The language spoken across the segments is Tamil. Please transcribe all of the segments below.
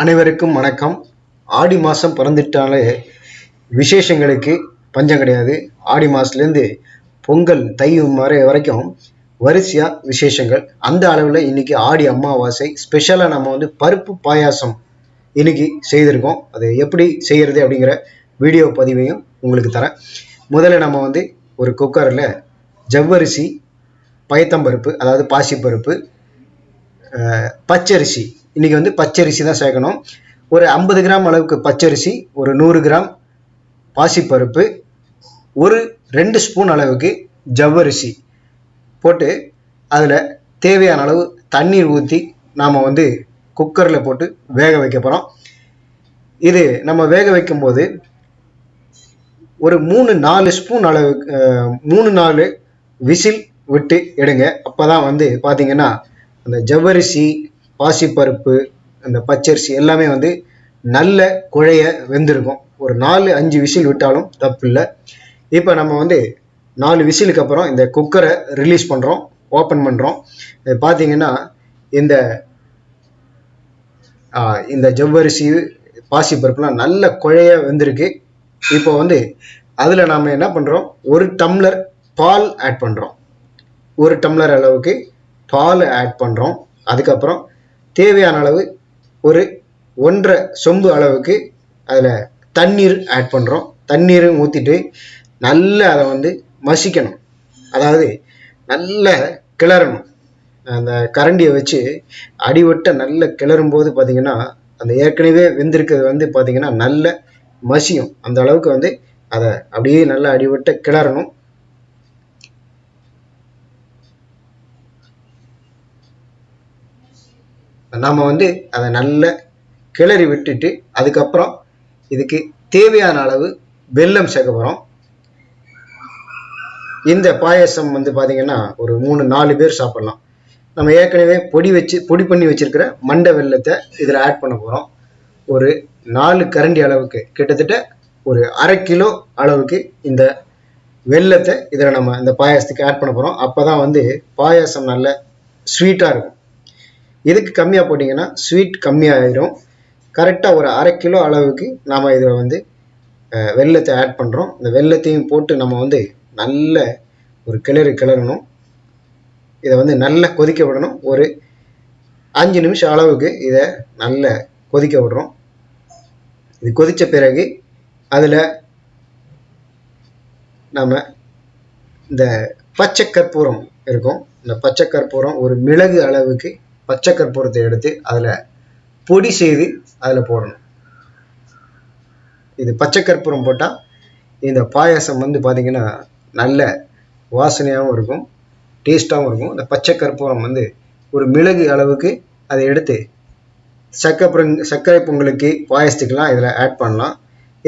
அனைவருக்கும் வணக்கம். ஆடி மாதம் பிறந்துட்டாலே விசேஷங்களுக்கு பஞ்சம் கிடையாது. ஆடி மாதத்துலேருந்து பொங்கல் தை வரைக்கும் வரிசையாக விசேஷங்கள். அந்த அளவில் இன்னைக்கு ஆடி அமாவாசை ஸ்பெஷலாக நம்ம பருப்பு பாயாசம் இன்னைக்கு செய்திருக்கோம். அது எப்படி செய்கிறது அப்படிங்கிற வீடியோ பதிவையும் உங்களுக்கு தரேன். முதல்ல நம்ம ஒரு குக்கரில் ஜவ்வரிசி, பயத்தம்பருப்பு அதாவது பாசிப்பருப்பு, பச்சரிசி, இன்னைக்கு பச்சரிசி தான் சேர்க்கணும். ஒரு 50 கிராம் அளவுக்கு பச்சரிசி, ஒரு 100 கிராம் பாசிப்பருப்பு, ஒரு 2 ஸ்பூன் அளவுக்கு ஜவ்வரிசி போட்டு அதில் தேவையான அளவு தண்ணீர் ஊற்றி நாம் குக்கரில் போட்டு வேக வைக்க போகிறோம். இது நம்ம வேக வைக்கும்போது ஒரு 3-4 ஸ்பூன் அளவுக்கு 3-4 விசில் விட்டு எடுங்க. அப்போ தான் பார்த்தீங்கன்னா அந்த ஜவ்வரிசி, பாசிப்பருப்பு, அந்த பச்சரிசி எல்லாமே நல்ல குழைய வெந்திருக்கும். ஒரு 4-5 விசில் விட்டாலும் தப்பு இல்லை. இப்போ நம்ம 4 விசிலுக்கு அப்புறம் இந்த குக்கரை ரிலீஸ் பண்ணுறோம், ஓப்பன் பண்ணுறோம். பார்த்தீங்கன்னா இந்த ஜவ்வரிசி, பாசிப்பருப்புலாம் நல்ல குழைய வெந்திருக்கு. இப்போ அதில் நாம் என்ன பண்ணுறோம், 1 டம்ளர் பால் ஆட் பண்ணுறோம். 1 டம்ளர் அளவுக்கு பால் ஆட் பண்ணுறோம். அதுக்கப்புறம் தேவையான அளவு ஒரு 1.5 சொம்பு அளவுக்கு அதில் தண்ணீர் ஆட் பண்ணுறோம். தண்ணீரும் ஊற்றிட்டு நல்லா அதை மசிக்கணும். அதாவது நல்லா கிளறணும். அந்த கரண்டியை வச்சு அடிவட்ட நல்லா கிளறும் போது பார்த்தீங்கன்னா அந்த ஏற்கனவே வெந்திருக்கிறது பார்த்தீங்கன்னா நல்ல மசியும். அந்த அளவுக்கு அதை அப்படியே நல்லா அடிவட்ட கிளறணும். நாம் அதை நல்லா கிளறி விட்டுட்டு அதுக்கப்புறம் இதுக்கு தேவையான அளவு வெல்லம் சேர்க்க போகிறோம். இந்த பாயசம் பார்த்தீங்கன்னா ஒரு 3-4 பேர் சாப்பிடலாம். நம்ம ஏற்கனவே பொடி பண்ணி வச்சிருக்கிற மண்டை வெல்லத்தை இதில் ஆட் பண்ண போகிறோம். ஒரு 4 கரண்டி அளவுக்கு, கிட்டத்தட்ட ஒரு 1/2 கிலோ அளவுக்கு இந்த வெல்லத்தை இதில் நம்ம இந்த பாயாசத்துக்கு ஆட் பண்ண போகிறோம். அப்போ தான் பாயாசம் நல்ல ஸ்வீட்டாக இருக்கும். இதுக்கு கம்மியாக போட்டிங்கன்னா ஸ்வீட் கம்மியாகிடும். கரெக்டாக ஒரு 1/2 கிலோ அளவுக்கு நாம் இதில் வெல்லத்தை ஆட் பண்ணுறோம். இந்த வெல்லத்தையும் போட்டு நம்ம நல்ல ஒரு கிளறணும். இதை நல்லா கொதிக்க விடணும். ஒரு 5 நிமிஷம் அளவுக்கு இதை நல்லா கொதிக்க விடுறோம். இது கொதித்த பிறகு அதில் நம்ம இந்த பச்சை கற்பூரம் இருக்கும். இந்த பச்சை கற்பூரம், ஒரு மிளகு அளவுக்கு பச்சை கற்பூரத்தை எடுத்து அதில் பொடி செய்து அதில் போடணும். இது பச்சை கற்பூரம் போட்டால் இந்த பாயாசம் பார்த்தீங்கன்னா நல்ல வாசனையாகவும் இருக்கும், டேஸ்டாகவும் இருக்கும். இந்த பச்சை கற்பூரம் ஒரு மிளகு அளவுக்கு அதை எடுத்து சர்க்கரை பொங்கலுக்கு, பாயசத்துக்கெல்லாம் இதில் ஆட் பண்ணலாம்.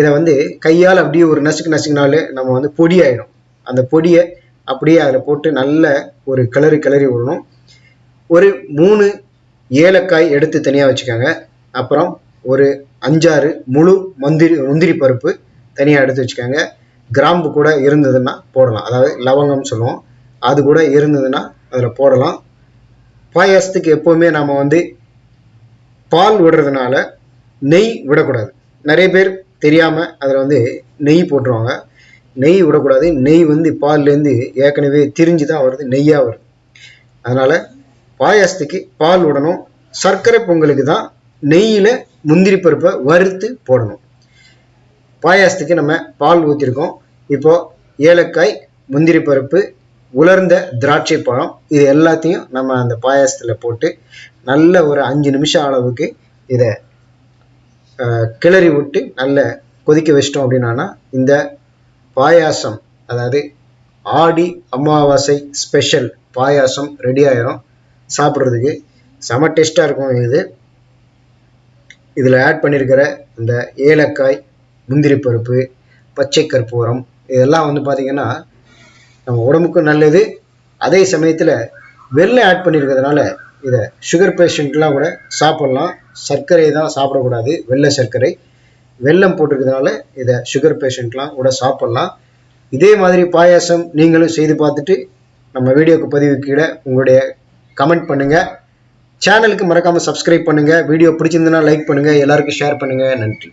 இதை கையால் அப்படியே ஒரு நசுக்குனாலே நம்ம பொடி ஆகிடும். அந்த பொடியை அப்படியே அதில் போட்டு நல்ல ஒரு கிளறி விடணும். ஒரு 3 ஏலக்காய் எடுத்து தனியாக வச்சுக்கோங்க. அப்புறம் ஒரு 5-6 முழு முந்திரி பருப்பு தனியாக எடுத்து வச்சுக்கோங்க. கிராம்பு கூட இருந்ததுன்னா போடலாம், அதாவது லவங்கம் சொல்லுவோம், அது கூட இருந்ததுன்னா அதில் போடலாம். பாயாசத்துக்கு எப்போவுமே நம்ம பால் விடுறதுனால நெய் விடக்கூடாது. நிறைய பேர் தெரியாமல் அதில் நெய் போட்டுருவாங்க. நெய் விடக்கூடாது. நெய் பால்லேருந்து ஏற்கனவே திரிஞ்சு தான் வருது, நெய்யாக வருது. அதனால் பாயாசத்துக்கு பால் விடணும். சர்க்கரை பொங்கலுக்கு தான் நெய்யில் முந்திரி பருப்பை வறுத்து போடணும். பாயாசத்துக்கு நம்ம பால் ஊற்றிருக்கோம். இப்போ ஏலக்காய், முந்திரி பருப்பு, உலர்ந்த திராட்சை பழம், இது எல்லாத்தையும் நம்ம அந்த பாயாசத்தில் போட்டு நல்ல ஒரு 5 நிமிஷம் அளவுக்கு இதை கிளறி விட்டு நல்ல கொதிக்க வச்சிட்டோம் அப்படின்னா இந்த பாயாசம், அதாவது ஆடி அமாவாசை ஸ்பெஷல் பாயாசம் ரெடி ஆயிரும். சாப்பிட்றதுக்கு செம டேஸ்டாக இருக்கும். இதில் ஆட் பண்ணியிருக்கிற இந்த ஏலக்காய், முந்திரி பருப்பு, பச்சை கற்பூரம், இதெல்லாம் பார்த்தீங்கன்னா நம்ம உடம்புக்கும் நல்லது. அதே சமயத்தில் வெல்லம் ஆட் பண்ணியிருக்கிறதுனால இதை சுகர் பேஷண்ட்லாம் கூட சாப்பிட்லாம். சர்க்கரை தான் சாப்பிடக்கூடாது, வெள்ளை சர்க்கரை. வெல்லம் போட்டிருக்கிறதுனால இதை சுகர் பேஷண்ட்லாம் கூட சாப்பிட்லாம். இதே மாதிரி பாயாசம் நீங்களும் செய்து பார்த்துட்டு நம்ம வீடியோக்கு பதிவு கீழே உங்களுடைய கமெண்ட் பண்ணுங்கள். சேனலுக்கு மறக்காம சப்ஸ்கிரைப் பண்ணுங்க. வீடியோ பிடிச்சிருந்ததுன்னா லைக் பண்ணுங்க. எல்லாருக்கும் ஷேர் பண்ணுங்க. நன்றி.